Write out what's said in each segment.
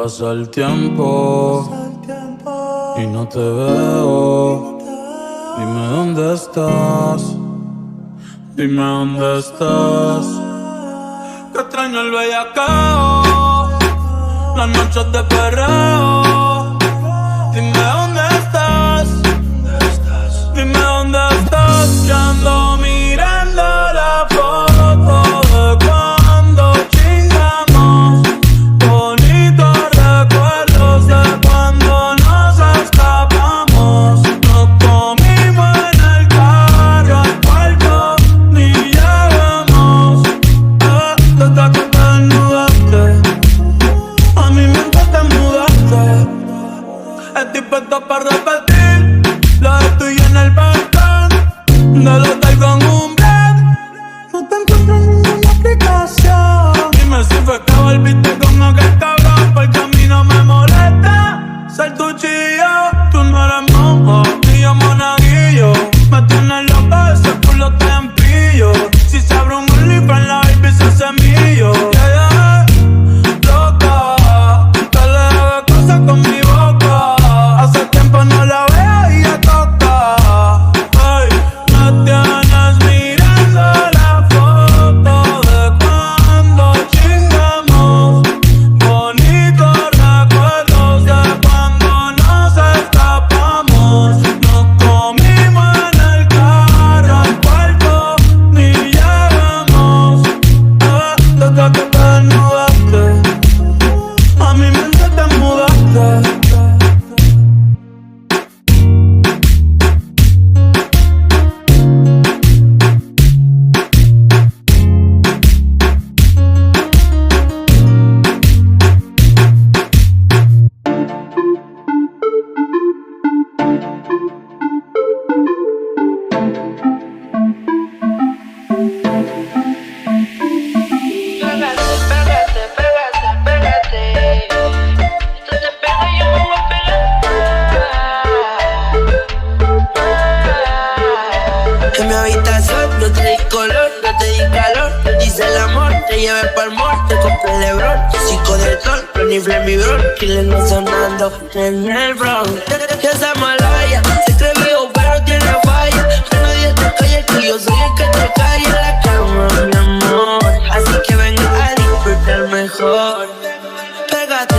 Pasa el tiempo y no te veo. Dime dónde estás. Dime dónde estás. Que extraño el bellacao, las noches de perreo. Dime dónde estás. Dime dónde estás. Que ando mirando la foto de cuando chingamos. Bonitos recuerdos de cuando nos escapamos. Nos comimos en el carro al cuarto, ni llegamos. Desde que te desnudaste, a mí me encanta mudarte. Estoy puesto para repetir lo de tú y en el balcón del hotel con un blend. No te encuentro en ninguna aplicación. Dime si fue que volviste con aquel cabrón, porque a mí no me molesta ser tu chillo. Tú no eres monjo, ni yo monaguillo. Me tienes loca, ese culo te empillo. Si se abre un OnlyFans, la baby se semillo. Yeah, loca, te le debe cosas con mi boca. Hace tiempo no la veo y ya toca. Ay, me tienes mirando la foto de cuando chingamos. Bonitos recuerdos de cuando nos escapamos. Nos comimos en el carro al cuarto, ni llegamos. Desde que te desnudaste, a mi mente te mudaste. Pégate. Esto te pega y yo me voy a pegar. En mi habitación no te di color, no te di calor. Te dice el amor, te llevé pa'l mall, te compré el Lebron. Chico del sol, renifle mi bron. Killer no sonando en el Bronx. Ya se malaya, se cree vivo pero tiene falla. Que nadie te calle, que yo soy el que te cae en la cama, mi amor. Así que venga a disfrutar mejor. Pégate.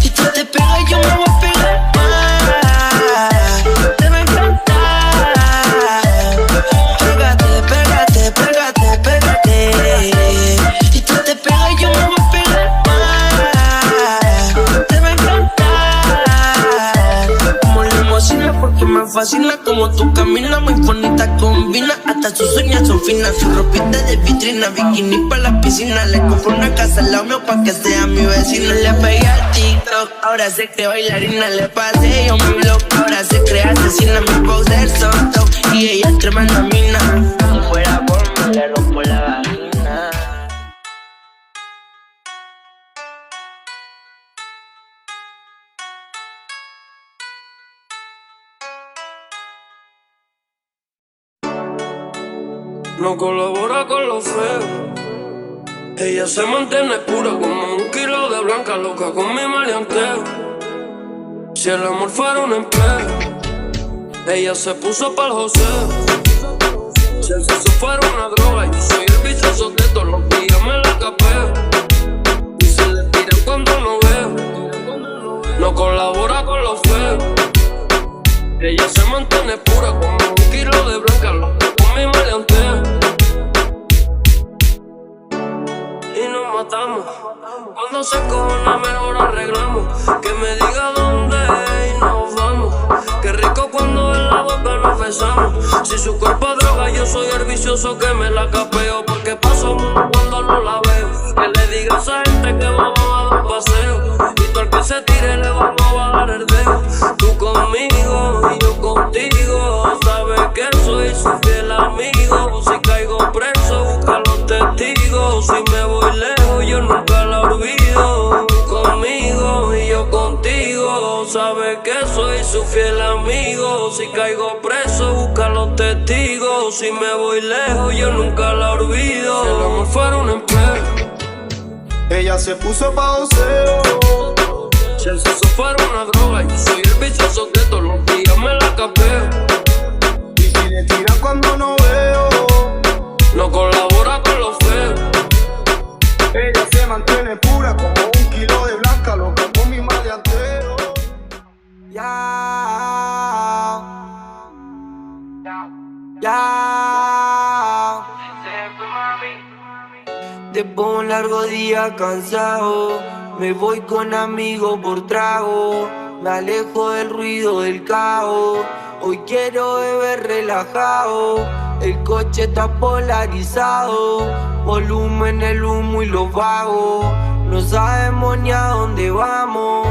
Si tú te pegas, yo me voy a pegar más. Te va a encantar. Pégate. Si tú te pegas, yo me voy a pegar más. Te va a encantar. Como la emociones porque me fascina como tú caminas, muy bonita combina. Hasta sus uñas son finas, su ropita de vitrina, bikini pa' la piscina. Le compro una casa al lado mío pa' que sea mi vecina. Le pegué al TikTok, ahora se cree bailarina. Le pasé yo mi blog, ahora se cree asesina. Mi poser son top y ella es tremenda mina. Si fuera por mí le rompo la vagina. No colabora con lo feo. Ella se mantiene pura como un kilo de blanca, loca con mi maleanteo. Si el amor fuera un empleo, ella se puso pa'l joseo. Si el sexo fuera una droga, yo soy el vicioso que todos los días me la capeo. Y se le tiran cuando no veo. No colabora con lo feo. Ella se mantiene pura como un kilo de blanca, loca con mi maleanteo. Y nos matamos. Cuando se cojona mejor arreglamos. Que me diga dónde y nos vamos. Qué rico cuando en la boca nos besamos. Si su cuerpo es droga, yo soy el vicioso que me la capeo. Porque paso mundo cuando no la veo. Que le diga a esa gente que vamos a dar un paseo. Y todo el que se tire le vamos a dar el dedo. Tú conmigo y yo contigo. Sabes que soy su fiel amigo. Si caigo preso, busca los testigos. Si me voy lejos, yo nunca la olvido. Conmigo y yo contigo. Sabes que soy su fiel amigo. Si caigo preso, busca los testigos. Si me voy lejos, yo nunca la olvido. Si el amor fuera un empleo, Ella se puso pa' joseo. Si el sexo fuera una droga, yo soy el vicioso que todos los días me la capeo. Y si le tira cuando no veo, No colabora con los feos. ella se mantiene pura como un kilo de blanca, loca con mi maleanteo. Después de un largo día cansado, me voy con amigos por trago. Me alejo del ruido del caos. Hoy quiero beber relajado. El coche está polarizado. Volumen, el humo y los vagos. No sabemos ni a dónde vamos,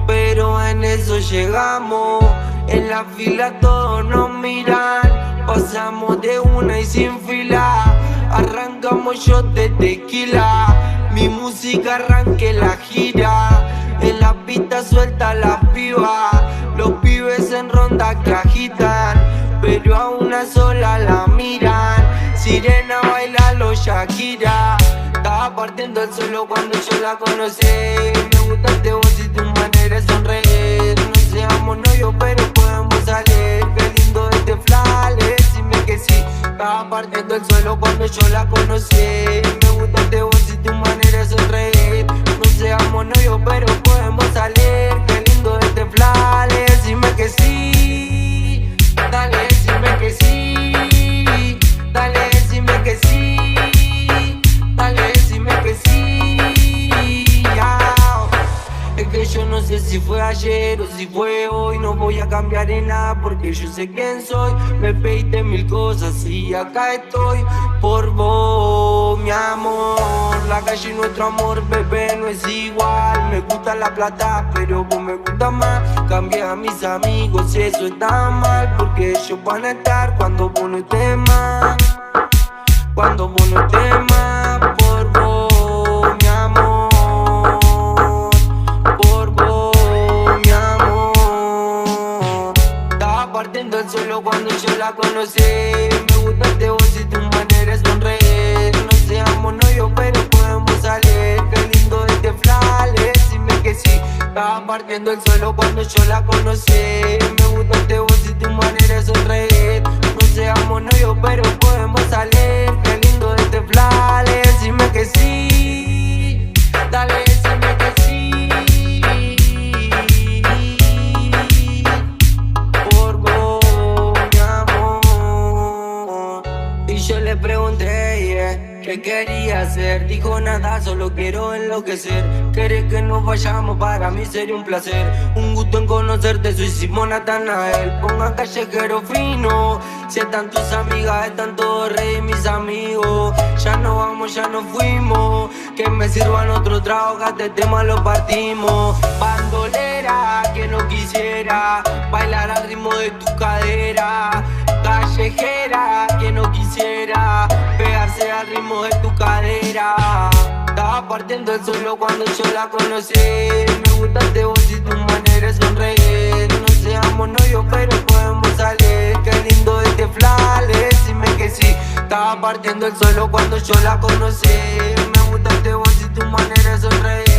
pero en eso llegamos. En la fila todos nos miran. Pasamos de una y sin fila. Arrancamos shots de tequila. Mi música arranque la gira. En la pista suelta las pibas. Los pibes en ronda que agitan, pero a una sola la miran. Sirena baila los Shakira. Estaba partiendo el suelo cuando yo la conocí. Me gustaste vos y tu manera de sonreír. No seamos novios pero podemos salir. Qué lindo este flash, decime que sí. Estaba partiendo el suelo cuando yo la conocí. Me gustaste vos y tu manera de sonreír. No seamos novios pero podemos salir. Qué lindo este flash, decime que sí. Dale, decime que sí. Dale, decime que sí. Dale, decime que sí. Es que yo no sé si fue ayer o si fue hoy. No voy a cambiar en nada porque yo sé quién soy. Me pediste mil cosas y acá estoy por vos, mi amor. La calle y nuestro amor, bebé, no es igual. Me gusta la plata, pero vos me gusta más. Cambié a mis amigos y eso está mal, porque ellos van a estar cuando vos no estés más. Cuando vos no estés más, por vos, mi amor. Por vos, mi amor. Estaba partiendo el suelo cuando yo la conocí. Me gustaste vos y tu manera de sonreír. No seamos novios pero podemos salir. Qué lindo este flash, decime que sí. Estaba partiendo el suelo cuando yo la conocí. Me gustaste vos y tu manera de sonreír. No seamos novios pero podemos salir. Qué lindo este flash, decime que sí. Dale, decime que sí. Por vos, mi amor. Y yo le pregunté, yeah, ¿qué quería hacer? Dijo nada, solo quiero enloquecer. ¿Querés que nos vayamos? Para mí sería un placer. Un gusto en conocerte, soy Simón Natanael. Ponga callejero fino. Si están tus amigas, están todos rey mis amigos. Ya no vamos, ya nos fuimos. Que me sirvan otro trago, que este tema lo partimos. Bandolera, que no quisiera bailar al ritmo de tu cadera. Callejera, que no quisiera pegarse al ritmo de tu cadera. Estaba partiendo el suelo cuando yo la conocí. Me gustaste vos y tu manera de sonreír. No seamos novios pero podemos salir. Qué lindo este flash, decime que sí. Estaba partiendo el suelo cuando yo la conocí. Me gustaste vos y tu manera de sonreír.